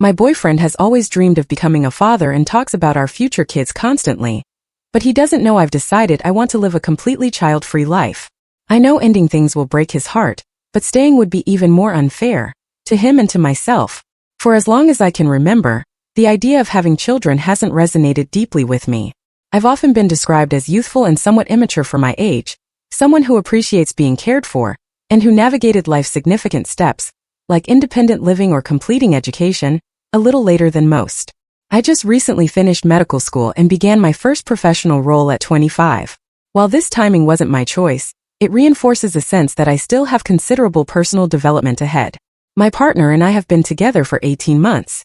My boyfriend has always dreamed of becoming a father and talks about our future kids constantly. But he doesn't know I've decided I want to live a completely child-free life. I know ending things will break his heart, but staying would be even more unfair, to him and to myself. For as long as I can remember, the idea of having children hasn't resonated deeply with me. I've often been described as youthful and somewhat immature for my age, someone who appreciates being cared for, and who navigated life's significant steps, like independent living or completing education, a little later than most. I just recently finished medical school and began my first professional role at 25. While this timing wasn't my choice, it reinforces a sense that I still have considerable personal development ahead. My partner and I have been together for 18 months.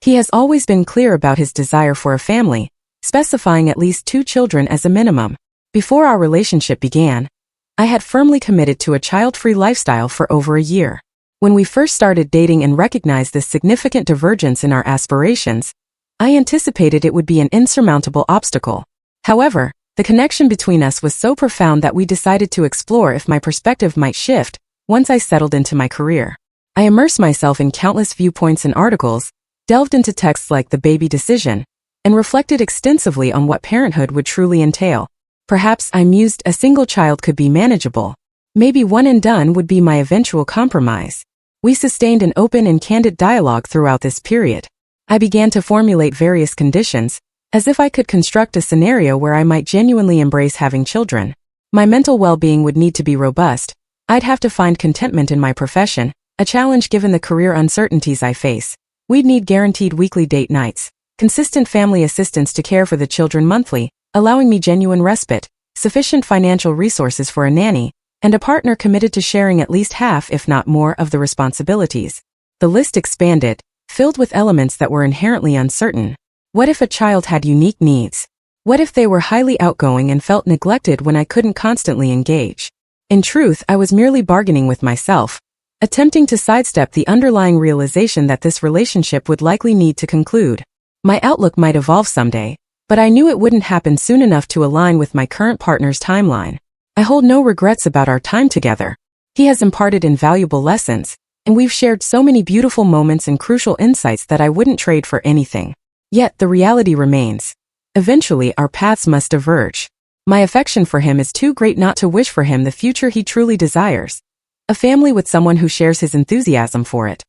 He has always been clear about his desire for a family, specifying at least 2 children as a minimum. Before our relationship began, I had firmly committed to a child-free lifestyle for over a year. When we first started dating and recognized this significant divergence in our aspirations, I anticipated it would be an insurmountable obstacle. However, the connection between us was so profound that we decided to explore if my perspective might shift once I settled into my career. I immersed myself in countless viewpoints and articles, delved into texts like The Baby Decision, and reflected extensively on what parenthood would truly entail. Perhaps I mused a single child could be manageable. Maybe one and done would be my eventual compromise. We sustained an open and candid dialogue throughout this period. I began to formulate various conditions, as if I could construct a scenario where I might genuinely embrace having children. My mental well-being would need to be robust. I'd have to find contentment in my profession, a challenge given the career uncertainties I face. We'd need guaranteed weekly date nights, consistent family assistance to care for the children monthly, allowing me genuine respite, sufficient financial resources for a nanny, and a partner committed to sharing at least half if not more of the responsibilities. The list expanded, filled with elements that were inherently uncertain. What if a child had unique needs? What if they were highly outgoing and felt neglected when I couldn't constantly engage? In truth, I was merely bargaining with myself, attempting to sidestep the underlying realization that this relationship would likely need to conclude. My outlook might evolve someday, but I knew it wouldn't happen soon enough to align with my current partner's timeline. I hold no regrets about our time together. He has imparted invaluable lessons, and we've shared so many beautiful moments and crucial insights that I wouldn't trade for anything. Yet the reality remains. Eventually, our paths must diverge. My affection for him is too great not to wish for him the future he truly desires. A family with someone who shares his enthusiasm for it.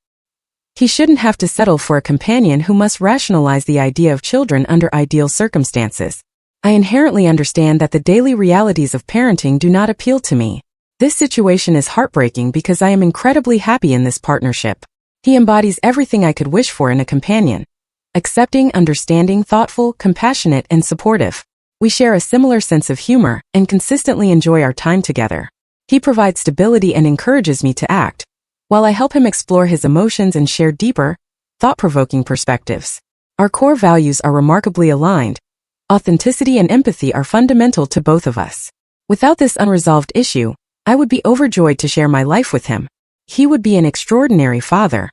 He shouldn't have to settle for a companion who must rationalize the idea of children under ideal circumstances. I inherently understand that the daily realities of parenting do not appeal to me. This situation is heartbreaking because I am incredibly happy in this partnership. He embodies everything I could wish for in a companion. Accepting, understanding, thoughtful, compassionate, and supportive. We share a similar sense of humor and consistently enjoy our time together. He provides stability and encourages me to act, while I help him explore his emotions and share deeper, thought-provoking perspectives. Our core values are remarkably aligned. Authenticity and empathy are fundamental to both of us. Without this unresolved issue, I would be overjoyed to share my life with him. He would be an extraordinary father.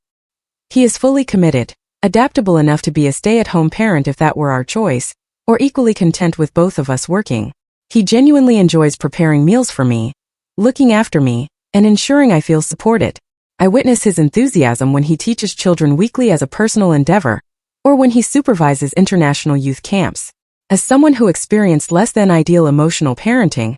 He is fully committed, adaptable enough to be a stay-at-home parent if that were our choice, or equally content with both of us working. He genuinely enjoys preparing meals for me, looking after me, and ensuring I feel supported. I witness his enthusiasm when he teaches children weekly as a personal endeavor, or when he supervises international youth camps. As someone who experienced less than ideal emotional parenting,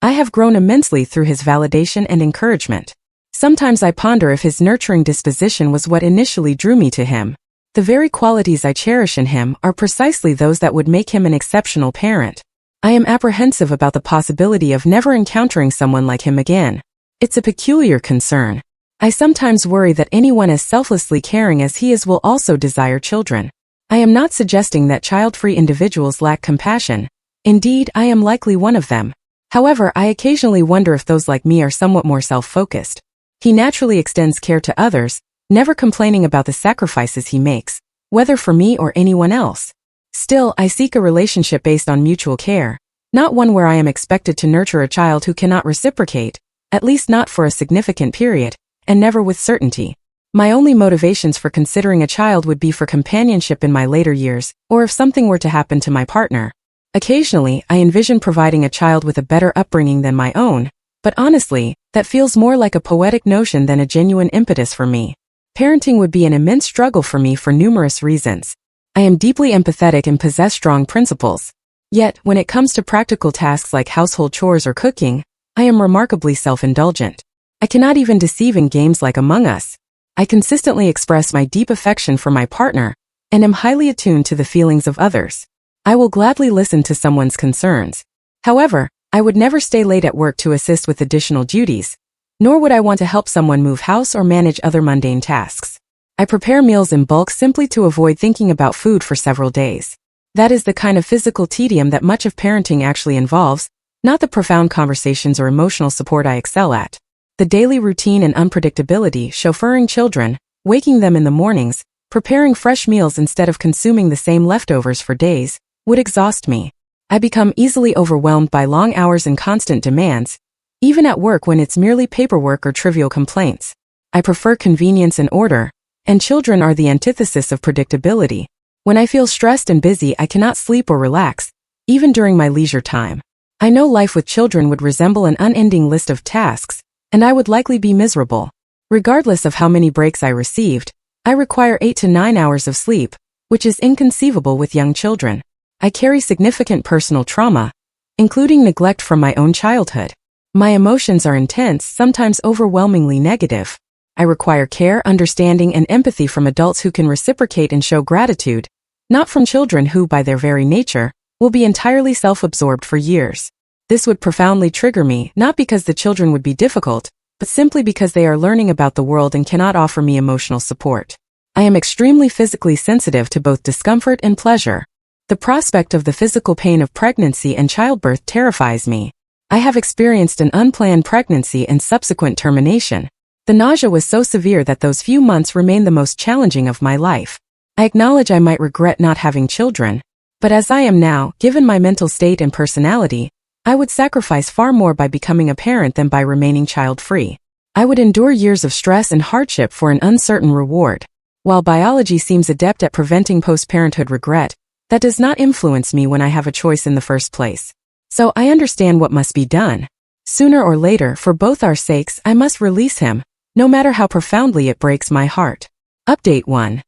I have grown immensely through his validation and encouragement. Sometimes I ponder if his nurturing disposition was what initially drew me to him. The very qualities I cherish in him are precisely those that would make him an exceptional parent. I am apprehensive about the possibility of never encountering someone like him again. It's a peculiar concern. I sometimes worry that anyone as selflessly caring as he is will also desire children. I am not suggesting that child-free individuals lack compassion. Indeed, I am likely one of them. However, I occasionally wonder if those like me are somewhat more self-focused. He naturally extends care to others, never complaining about the sacrifices he makes, whether for me or anyone else. Still, I seek a relationship based on mutual care, not one where I am expected to nurture a child who cannot reciprocate, at least not for a significant period, and never with certainty. My only motivations for considering a child would be for companionship in my later years, or if something were to happen to my partner. Occasionally, I envision providing a child with a better upbringing than my own, but honestly, that feels more like a poetic notion than a genuine impetus for me. Parenting would be an immense struggle for me for numerous reasons. I am deeply empathetic and possess strong principles. Yet, when it comes to practical tasks like household chores or cooking, I am remarkably self-indulgent. I cannot even deceive in games like Among Us. I consistently express my deep affection for my partner, and am highly attuned to the feelings of others. I will gladly listen to someone's concerns. However, I would never stay late at work to assist with additional duties, nor would I want to help someone move house or manage other mundane tasks. I prepare meals in bulk simply to avoid thinking about food for several days. That is the kind of physical tedium that much of parenting actually involves, not the profound conversations or emotional support I excel at. The daily routine and unpredictability, chauffeuring children, waking them in the mornings, preparing fresh meals instead of consuming the same leftovers for days, would exhaust me. I become easily overwhelmed by long hours and constant demands, even at work when it's merely paperwork or trivial complaints. I prefer convenience and order, and children are the antithesis of predictability. When I feel stressed and busy, I cannot sleep or relax, even during my leisure time. I know life with children would resemble an unending list of tasks, and I would likely be miserable. Regardless of how many breaks I received, I require 8 to 9 hours of sleep, which is inconceivable with young children. I carry significant personal trauma, including neglect from my own childhood. My emotions are intense, sometimes overwhelmingly negative. I require care, understanding, and empathy from adults who can reciprocate and show gratitude, not from children who, by their very nature, will be entirely self-absorbed for years. This would profoundly trigger me, not because the children would be difficult, but simply because they are learning about the world and cannot offer me emotional support. I am extremely physically sensitive to both discomfort and pleasure. The prospect of the physical pain of pregnancy and childbirth terrifies me. I have experienced an unplanned pregnancy and subsequent termination. The nausea was so severe that those few months remained the most challenging of my life. I acknowledge I might regret not having children, but as I am now, given my mental state and personality, I would sacrifice far more by becoming a parent than by remaining child-free. I would endure years of stress and hardship for an uncertain reward. While biology seems adept at preventing post-parenthood regret, that does not influence me when I have a choice in the first place. So I understand what must be done. Sooner or later, for both our sakes, I must release him, no matter how profoundly it breaks my heart. Update 1.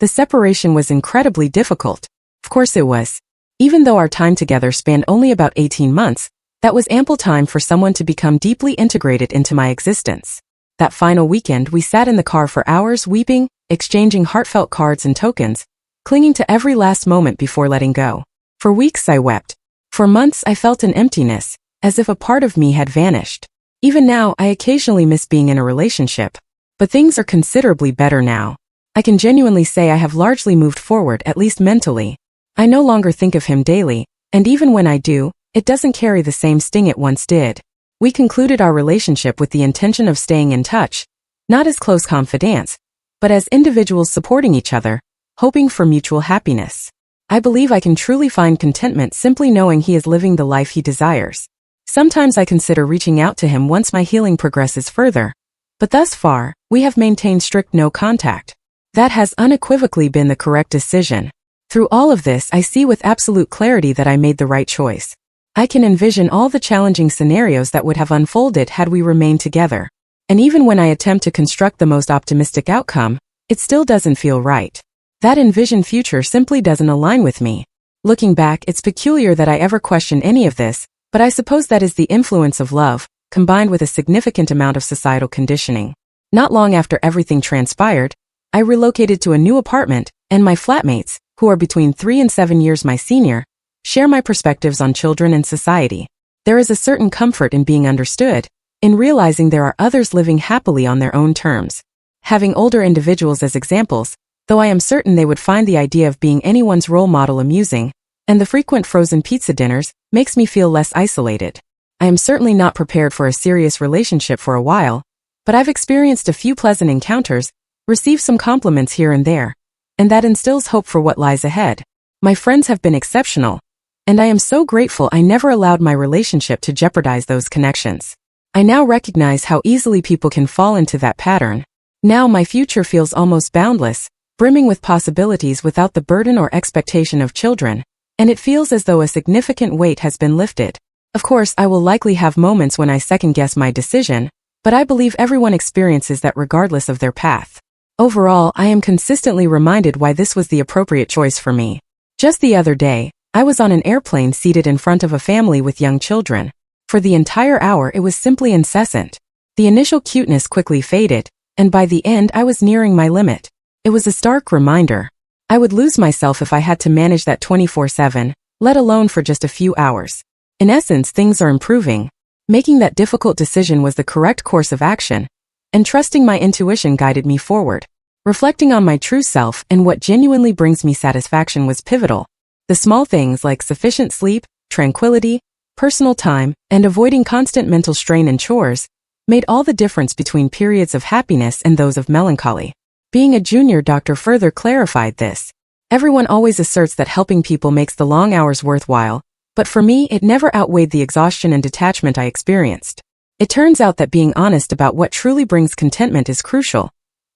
The separation was incredibly difficult. Of course it was. Even though our time together spanned only about 18 months, that was ample time for someone to become deeply integrated into my existence. That final weekend, we sat in the car for hours weeping, exchanging heartfelt cards and tokens, clinging to every last moment before letting go. For weeks I wept. For months I felt an emptiness, as if a part of me had vanished. Even now, I occasionally miss being in a relationship. But things are considerably better now. I can genuinely say I have largely moved forward, at least mentally. I no longer think of him daily, and even when I do, it doesn't carry the same sting it once did. We concluded our relationship with the intention of staying in touch, not as close confidants, but as individuals supporting each other, hoping for mutual happiness. I believe I can truly find contentment simply knowing he is living the life he desires. Sometimes I consider reaching out to him once my healing progresses further, but thus far, we have maintained strict no contact. That has unequivocally been the correct decision. Through all of this, I see with absolute clarity that I made the right choice. I can envision all the challenging scenarios that would have unfolded had we remained together. And even when I attempt to construct the most optimistic outcome, it still doesn't feel right. That envisioned future simply doesn't align with me. Looking back, it's peculiar that I ever question any of this, but I suppose that is the influence of love, combined with a significant amount of societal conditioning. Not long after everything transpired, I relocated to a new apartment, and my flatmates, who are between 3 and 7 years my senior, share my perspectives on children and society. There is a certain comfort in being understood, in realizing there are others living happily on their own terms. Having older individuals as examples, though I am certain they would find the idea of being anyone's role model amusing, and the frequent frozen pizza dinners, makes me feel less isolated. I am certainly not prepared for a serious relationship for a while, but I've experienced a few pleasant encounters, received some compliments here and there, and that instills hope for what lies ahead. My friends have been exceptional, and I am so grateful I never allowed my relationship to jeopardize those connections. I now recognize how easily people can fall into that pattern. Now my future feels almost boundless, brimming with possibilities without the burden or expectation of children, and it feels as though a significant weight has been lifted. Of course, I will likely have moments when I second-guess my decision, but I believe everyone experiences that regardless of their path. Overall, I am consistently reminded why this was the appropriate choice for me. Just the other day, I was on an airplane seated in front of a family with young children. For the entire hour it was simply incessant. The initial cuteness quickly faded, and by the end I was nearing my limit. It was a stark reminder. I would lose myself if I had to manage that 24/7, let alone for just a few hours. In essence, things are improving. Making that difficult decision was the correct course of action, and trusting my intuition guided me forward. Reflecting on my true self and what genuinely brings me satisfaction was pivotal. The small things like sufficient sleep, tranquility, personal time, and avoiding constant mental strain and chores made all the difference between periods of happiness and those of melancholy. Being a junior doctor further clarified this. Everyone always asserts that helping people makes the long hours worthwhile, but for me it never outweighed the exhaustion and detachment I experienced. It turns out that being honest about what truly brings contentment is crucial,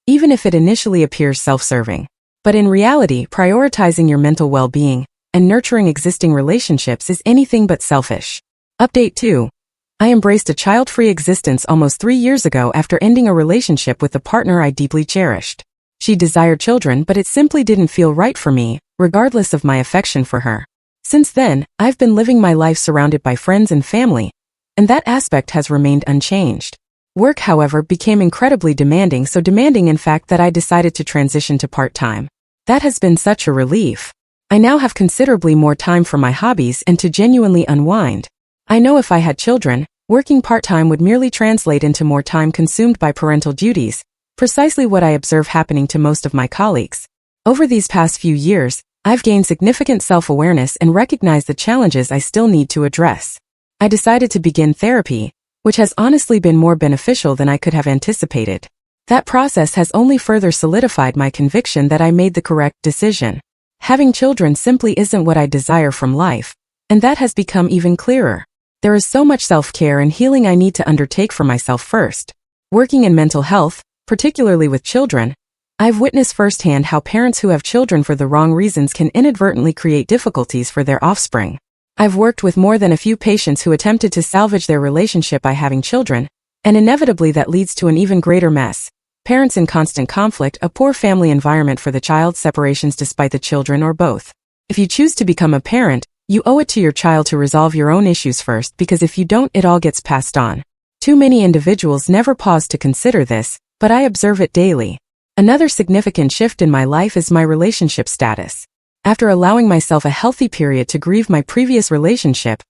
even if it initially appears self-serving. But in reality, prioritizing your mental well-being and nurturing existing relationships is anything but selfish. Update 2. I embraced a child-free existence almost 3 years ago after ending a relationship with a partner I deeply cherished. She desired children, but it simply didn't feel right for me, regardless of my affection for her. Since then, I've been living my life surrounded by friends and family, and that aspect has remained unchanged. Work, however, became incredibly demanding, so demanding in fact that I decided to transition to part-time. That has been such a relief. I now have considerably more time for my hobbies and to genuinely unwind. I know if I had children, working part-time would merely translate into more time consumed by parental duties, precisely what I observe happening to most of my colleagues. Over these past few years, I've gained significant self-awareness and recognized the challenges I still need to address. I decided to begin therapy, which has honestly been more beneficial than I could have anticipated. That process has only further solidified my conviction that I made the correct decision. Having children simply isn't what I desire from life, and that has become even clearer. There is so much self-care and healing I need to undertake for myself first. Working in mental health, particularly with children, I've witnessed firsthand how parents who have children for the wrong reasons can inadvertently create difficulties for their offspring. I've worked with more than a few patients who attempted to salvage their relationship by having children, and inevitably that leads to an even greater mess. Parents in constant conflict, a poor family environment for the child, separations despite the children, or both. If you choose to become a parent, you owe it to your child to resolve your own issues first, because if you don't, it all gets passed on. Too many individuals never pause to consider this, but I observe it daily. Another significant shift in my life is my relationship status. After allowing myself a healthy period to grieve my previous relationship,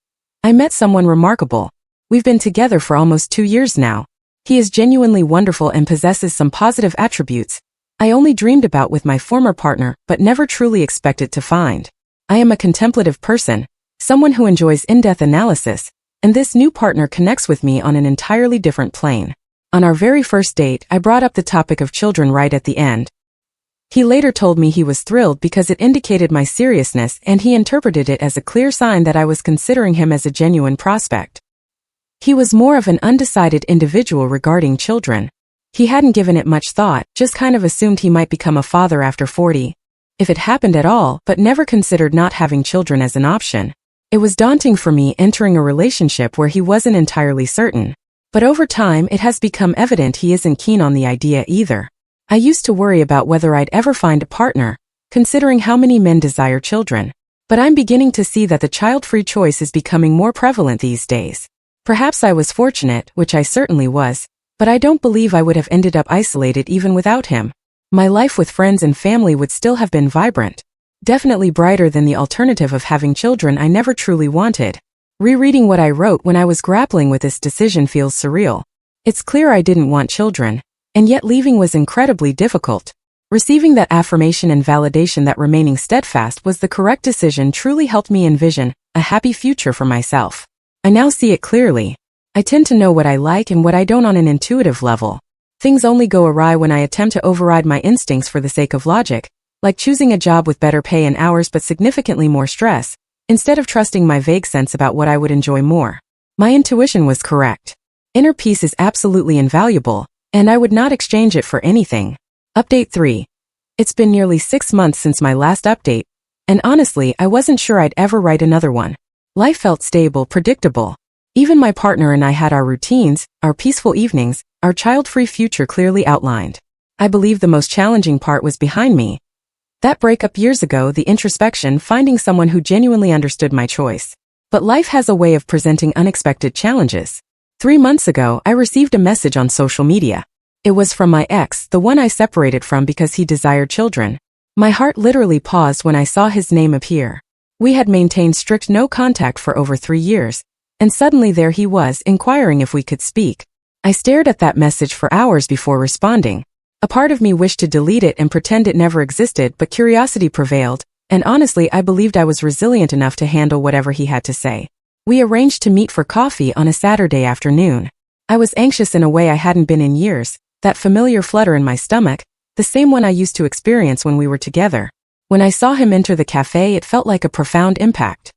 I met someone remarkable. We've been together for almost 2 years now. He is genuinely wonderful and possesses some positive attributes I only dreamed about with my former partner but never truly expected to find. I am a contemplative person, someone who enjoys in-depth analysis, and this new partner connects with me on an entirely different plane. On our very first date, I brought up the topic of children right at the end. He later told me he was thrilled because it indicated my seriousness, and he interpreted it as a clear sign that I was considering him as a genuine prospect. He was more of an undecided individual regarding children. He hadn't given it much thought, just kind of assumed he might become a father after 40, if it happened at all, but never considered not having children as an option. It was daunting for me entering a relationship where he wasn't entirely certain. But over time, it has become evident he isn't keen on the idea either. I used to worry about whether I'd ever find a partner, considering how many men desire children. But I'm beginning to see that the child-free choice is becoming more prevalent these days. Perhaps I was fortunate, which I certainly was, but I don't believe I would have ended up isolated even without him. My life with friends and family would still have been vibrant. Definitely brighter than the alternative of having children I never truly wanted. Rereading what I wrote when I was grappling with this decision feels surreal. It's clear I didn't want children, and yet leaving was incredibly difficult. Receiving that affirmation and validation that remaining steadfast was the correct decision truly helped me envision a happy future for myself. I now see it clearly. I tend to know what I like and what I don't on an intuitive level. Things only go awry when I attempt to override my instincts for the sake of logic, like choosing a job with better pay and hours but significantly more stress, instead of trusting my vague sense about what I would enjoy more. My intuition was correct. Inner peace is absolutely invaluable, and I would not exchange it for anything. Update 3. It's been nearly 6 months since my last update, and honestly, I wasn't sure I'd ever write another one. Life felt stable, predictable. Even my partner and I had our routines, our peaceful evenings, our child-free future clearly outlined. I believe the most challenging part was behind me. That breakup years ago, the introspection, finding someone who genuinely understood my choice. But life has a way of presenting unexpected challenges. 3 months ago, I received a message on social media. It was from my ex, the one I separated from because he desired children. My heart literally paused when I saw his name appear. We had maintained strict no contact for over 3 years, and suddenly there he was, inquiring if we could speak. I stared at that message for hours before responding. A part of me wished to delete it and pretend it never existed, but curiosity prevailed, and honestly I believed I was resilient enough to handle whatever he had to say. We arranged to meet for coffee on a Saturday afternoon. I was anxious in a way I hadn't been in years, that familiar flutter in my stomach, the same one I used to experience when we were together. When I saw him enter the cafe, it felt like a profound impact.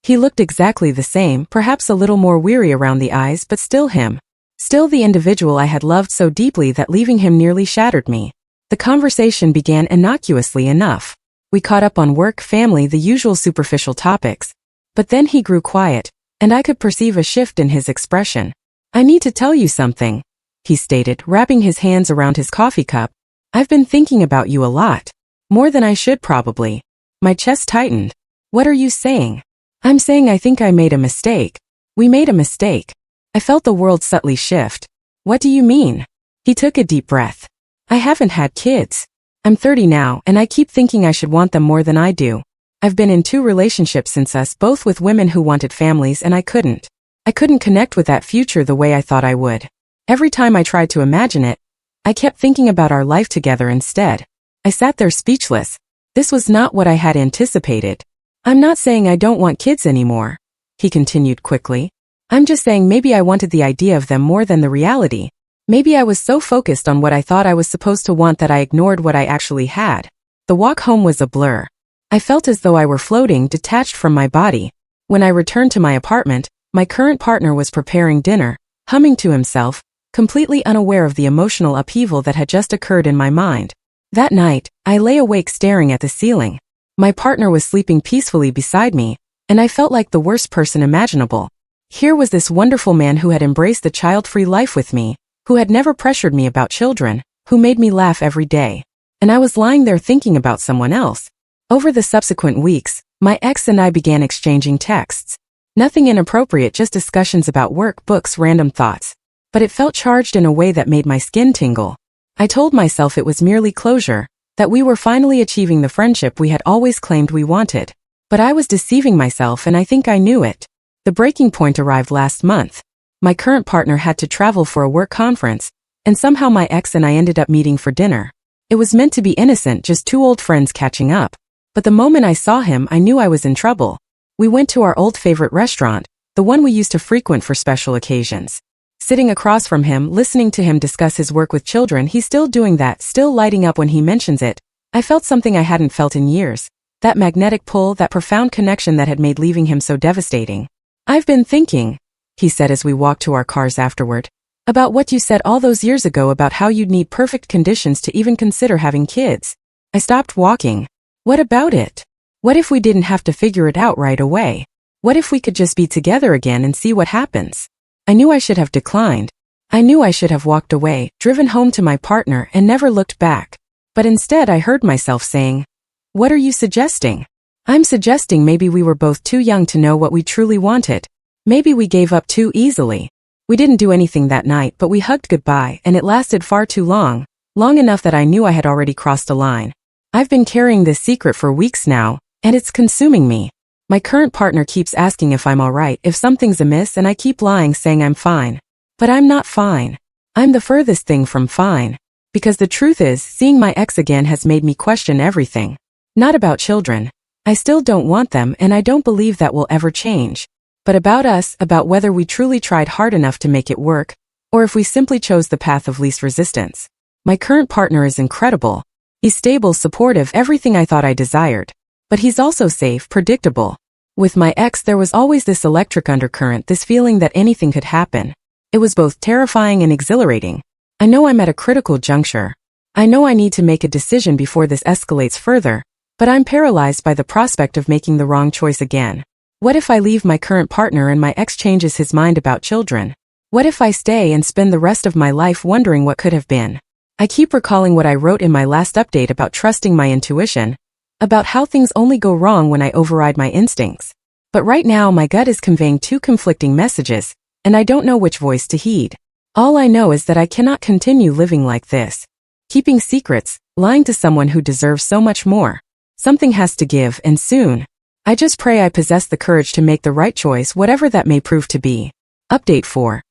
He looked exactly the same, perhaps a little more weary around the eyes, but still him. Still the individual I had loved so deeply that leaving him nearly shattered me. The conversation began innocuously enough. We caught up on work, family, the usual superficial topics. But then he grew quiet, and I could perceive a shift in his expression. "I need to tell you something," he stated, wrapping his hands around his coffee cup. "I've been thinking about you a lot. More than I should probably." My chest tightened. "What are you saying?" "I'm saying I think I made a mistake. We made a mistake." I felt the world subtly shift. "What do you mean?" He took a deep breath. "I haven't had kids. I'm 30 now, and I keep thinking I should want them more than I do. I've been in 2 relationships since us, both with women who wanted families, and I couldn't. I couldn't connect with that future the way I thought I would. Every time I tried to imagine it, I kept thinking about our life together instead." I sat there speechless. This was not what I had anticipated. "I'm not saying I don't want kids anymore," he continued quickly. "I'm just saying maybe I wanted the idea of them more than the reality. Maybe I was so focused on what I thought I was supposed to want that I ignored what I actually had." The walk home was a blur. I felt as though I were floating, detached from my body. When I returned to my apartment, my current partner was preparing dinner, humming to himself, completely unaware of the emotional upheaval that had just occurred in my mind. That night, I lay awake staring at the ceiling. My partner was sleeping peacefully beside me, and I felt like the worst person imaginable. Here was this wonderful man who had embraced the child-free life with me, who had never pressured me about children, who made me laugh every day. And I was lying there thinking about someone else. Over the subsequent weeks, my ex and I began exchanging texts. Nothing inappropriate, just discussions about work, books, random thoughts. But it felt charged in a way that made my skin tingle. I told myself it was merely closure, that we were finally achieving the friendship we had always claimed we wanted. But I was deceiving myself, and I think I knew it. The breaking point arrived last month. My current partner had to travel for a work conference, and somehow my ex and I ended up meeting for dinner. It was meant to be innocent, just 2 old friends catching up. But the moment I saw him, I knew I was in trouble. We went to our old favorite restaurant, the one we used to frequent for special occasions. Sitting across from him, listening to him discuss his work with children, he's still doing that, still lighting up when he mentions it. I felt something I hadn't felt in years. That magnetic pull, that profound connection that had made leaving him so devastating. "I've been thinking," he said as we walked to our cars afterward, "about what you said all those years ago about how you'd need perfect conditions to even consider having kids." I stopped walking. "What about it? What if we didn't have to figure it out right away? What if we could just be together again and see what happens?" I knew I should have declined. I knew I should have walked away, driven home to my partner, and never looked back. But instead I heard myself saying, "What are you suggesting?" "I'm suggesting maybe we were both too young to know what we truly wanted. Maybe we gave up too easily. We didn't do anything that night, but we hugged goodbye, and it lasted far too long, long enough that I knew I had already crossed a line. I've been carrying this secret for weeks now, and it's consuming me. My current partner keeps asking if I'm alright, if something's amiss, and I keep lying, saying I'm fine. But I'm not fine. I'm the furthest thing from fine. Because the truth is, seeing my ex again has made me question everything. Not about children. I still don't want them, and I don't believe that will ever change. But about us, about whether we truly tried hard enough to make it work, or if we simply chose the path of least resistance. My current partner is incredible. He's stable, supportive, everything I thought I desired. But he's also safe, predictable. With my ex, there was always this electric undercurrent, this feeling that anything could happen. It was both terrifying and exhilarating. I know I'm at a critical juncture. I know I need to make a decision before this escalates further, but I'm paralyzed by the prospect of making the wrong choice again. What if I leave my current partner and my ex changes his mind about children? What if I stay and spend the rest of my life wondering what could have been? I keep recalling what I wrote in my last update about trusting my intuition, about how things only go wrong when I override my instincts. But right now my gut is conveying two conflicting messages, and I don't know which voice to heed. All I know is that I cannot continue living like this. Keeping secrets, lying to someone who deserves so much more. Something has to give, and soon. I just pray I possess the courage to make the right choice, whatever that may prove to be. Update 4.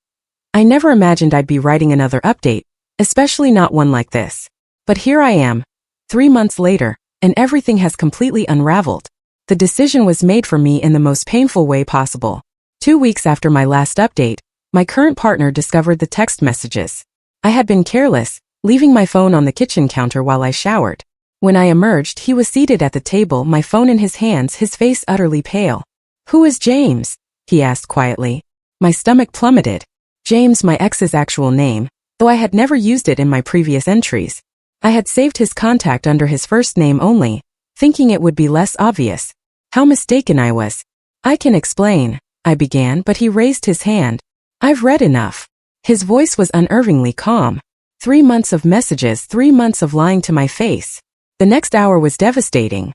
I never imagined I'd be writing another update, especially not one like this. But here I am, 3 months later, and everything has completely unraveled. The decision was made for me in the most painful way possible. 2 weeks after my last update, my current partner discovered the text messages. I had been careless, leaving my phone on the kitchen counter while I showered. When I emerged, he was seated at the table, my phone in his hands, his face utterly pale. "Who is James?" he asked quietly. My stomach plummeted. James, my ex's actual name, though I had never used it in my previous entries. I had saved his contact under his first name only, thinking it would be less obvious. How mistaken I was. "I can explain," I began, but he raised his hand. "I've read enough." His voice was unnervingly calm. 3 months of messages, 3 months of lying to my face. The next hour was devastating.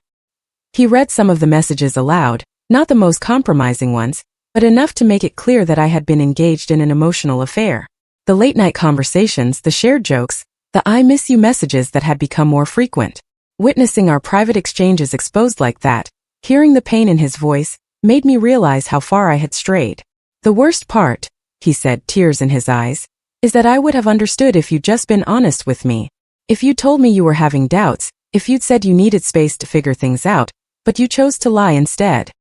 He read some of the messages aloud, not the most compromising ones, but enough to make it clear that I had been engaged in an emotional affair. The late-night conversations, the shared jokes, the "I miss you" messages that had become more frequent. Witnessing our private exchanges exposed like that, hearing the pain in his voice, made me realize how far I had strayed. "The worst part," he said, tears in his eyes, "is that I would have understood if you'd just been honest with me. If you told me you were having doubts, if you'd said you needed space to figure things out, but you chose to lie instead."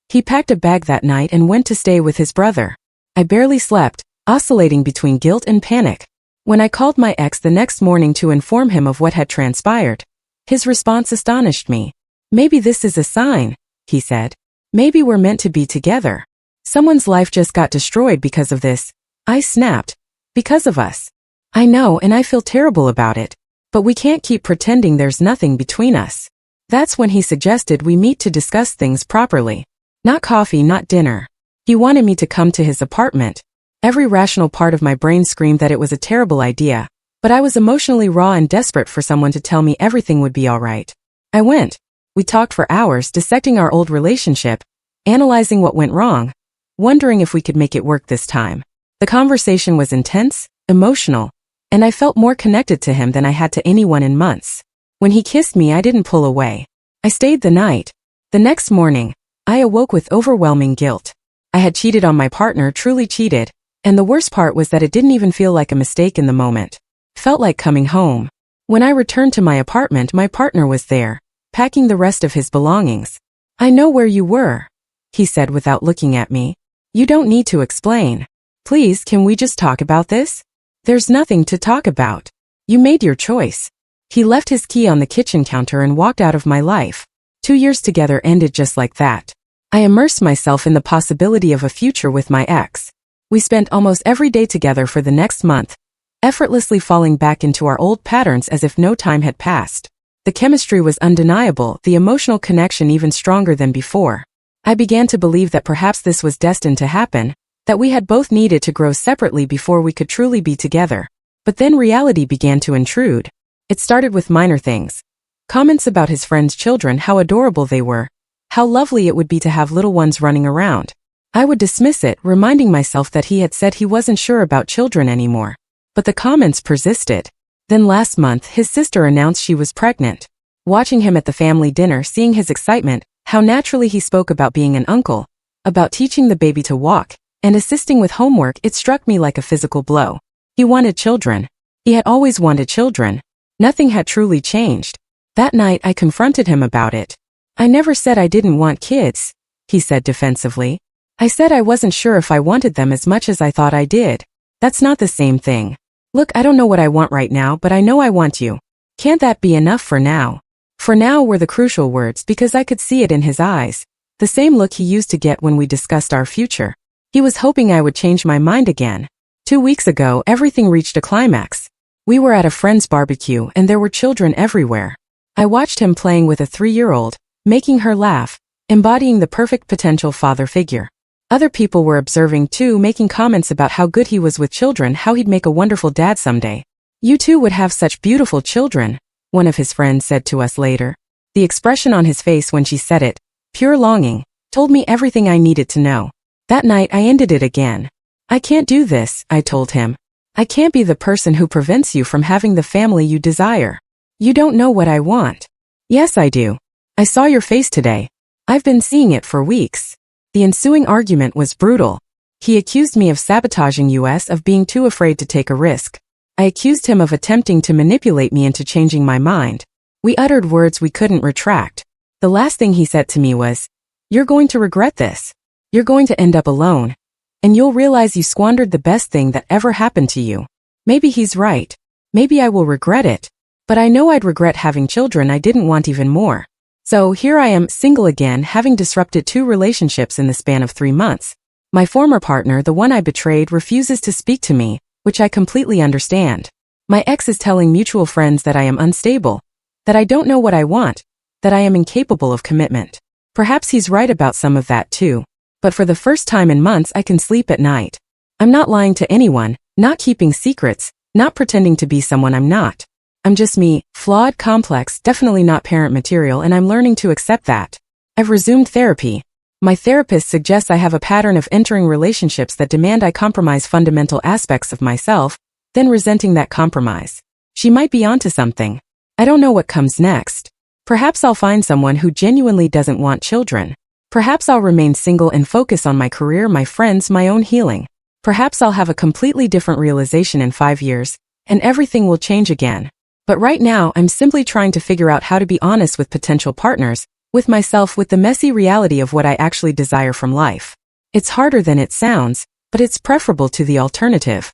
He packed a bag that night and went to stay with his brother. I barely slept, oscillating between guilt and panic. When I called my ex the next morning to inform him of what had transpired, his response astonished me. "Maybe this is a sign," he said. "Maybe we're meant to be together. Someone's life just got destroyed because of this." I snapped. "Because of us." "I know, and I feel terrible about it. But we can't keep pretending there's nothing between us." That's when he suggested we meet to discuss things properly. Not coffee, not dinner. He wanted me to come to his apartment. Every rational part of my brain screamed that it was a terrible idea, but I was emotionally raw and desperate for someone to tell me everything would be all right. I went. We talked for hours, dissecting our old relationship, analyzing what went wrong, wondering if we could make it work this time. The conversation was intense, emotional, and I felt more connected to him than I had to anyone in months. When he kissed me, I didn't pull away. I stayed the night. The next morning, I awoke with overwhelming guilt. I had cheated on my partner, truly cheated, and the worst part was that it didn't even feel like a mistake in the moment. Felt like coming home. When I returned to my apartment, my partner was there, packing the rest of his belongings. "I know where you were," he said without looking at me. "You don't need to explain. Please, can we just talk about this?" "There's nothing to talk about. You made your choice." He left his key on the kitchen counter and walked out of my life. 2 years together ended just like that. I immersed myself in the possibility of a future with my ex. We spent almost every day together for the next month, effortlessly falling back into our old patterns as if no time had passed. The chemistry was undeniable, the emotional connection even stronger than before. I began to believe that perhaps this was destined to happen, that we had both needed to grow separately before we could truly be together. But then reality began to intrude. It started with minor things. Comments about his friends' children, how adorable they were, how lovely it would be to have little ones running around. I would dismiss it, reminding myself that he had said he wasn't sure about children anymore. But the comments persisted. Then last month, his sister announced she was pregnant. Watching him at the family dinner, seeing his excitement, how naturally he spoke about being an uncle, about teaching the baby to walk, and assisting with homework, it struck me like a physical blow. He wanted children. He had always wanted children. Nothing had truly changed. That night I confronted him about it. "I never said I didn't want kids," he said defensively. "I said I wasn't sure if I wanted them as much as I thought I did. That's not the same thing. Look, I don't know what I want right now, but I know I want you. Can't that be enough for now?" For now were the crucial words because I could see it in his eyes. The same look he used to get when we discussed our future. He was hoping I would change my mind again. 2 weeks ago, everything reached a climax. We were at a friend's barbecue and there were children everywhere. I watched him playing with a 3-year-old, making her laugh, embodying the perfect potential father figure. Other people were observing too, making comments about how good he was with children, how he'd make a wonderful dad someday. You two would have such beautiful children, one of his friends said to us later. The expression on his face when she said it, pure longing, told me everything I needed to know. That night I ended it again. I can't do this, I told him. I can't be the person who prevents you from having the family you desire. You don't know what I want. Yes, I do. I saw your face today. I've been seeing it for weeks. The ensuing argument was brutal. He accused me of sabotaging us, of being too afraid to take a risk. I accused him of attempting to manipulate me into changing my mind. We uttered words we couldn't retract. The last thing he said to me was, "You're going to regret this. You're going to end up alone. And you'll realize you squandered the best thing that ever happened to you." Maybe he's right. Maybe I will regret it. But I know I'd regret having children I didn't want even more. So here I am, single again, having disrupted 2 relationships in the span of 3 months. My former partner, the one I betrayed, refuses to speak to me, which I completely understand. My ex is telling mutual friends that I am unstable, that I don't know what I want, that I am incapable of commitment. Perhaps he's right about some of that too. But for the first time in months I can sleep at night. I'm not lying to anyone, not keeping secrets, not pretending to be someone I'm not. I'm just me, flawed, complex, definitely not parent material, and I'm learning to accept that. I've resumed therapy. My therapist suggests I have a pattern of entering relationships that demand I compromise fundamental aspects of myself, then resenting that compromise. She might be onto something. I don't know what comes next. Perhaps I'll find someone who genuinely doesn't want children. Perhaps I'll remain single and focus on my career, my friends, my own healing. Perhaps I'll have a completely different realization in 5 years, and everything will change again. But right now, I'm simply trying to figure out how to be honest with potential partners, with myself, with the messy reality of what I actually desire from life. It's harder than it sounds, but it's preferable to the alternative.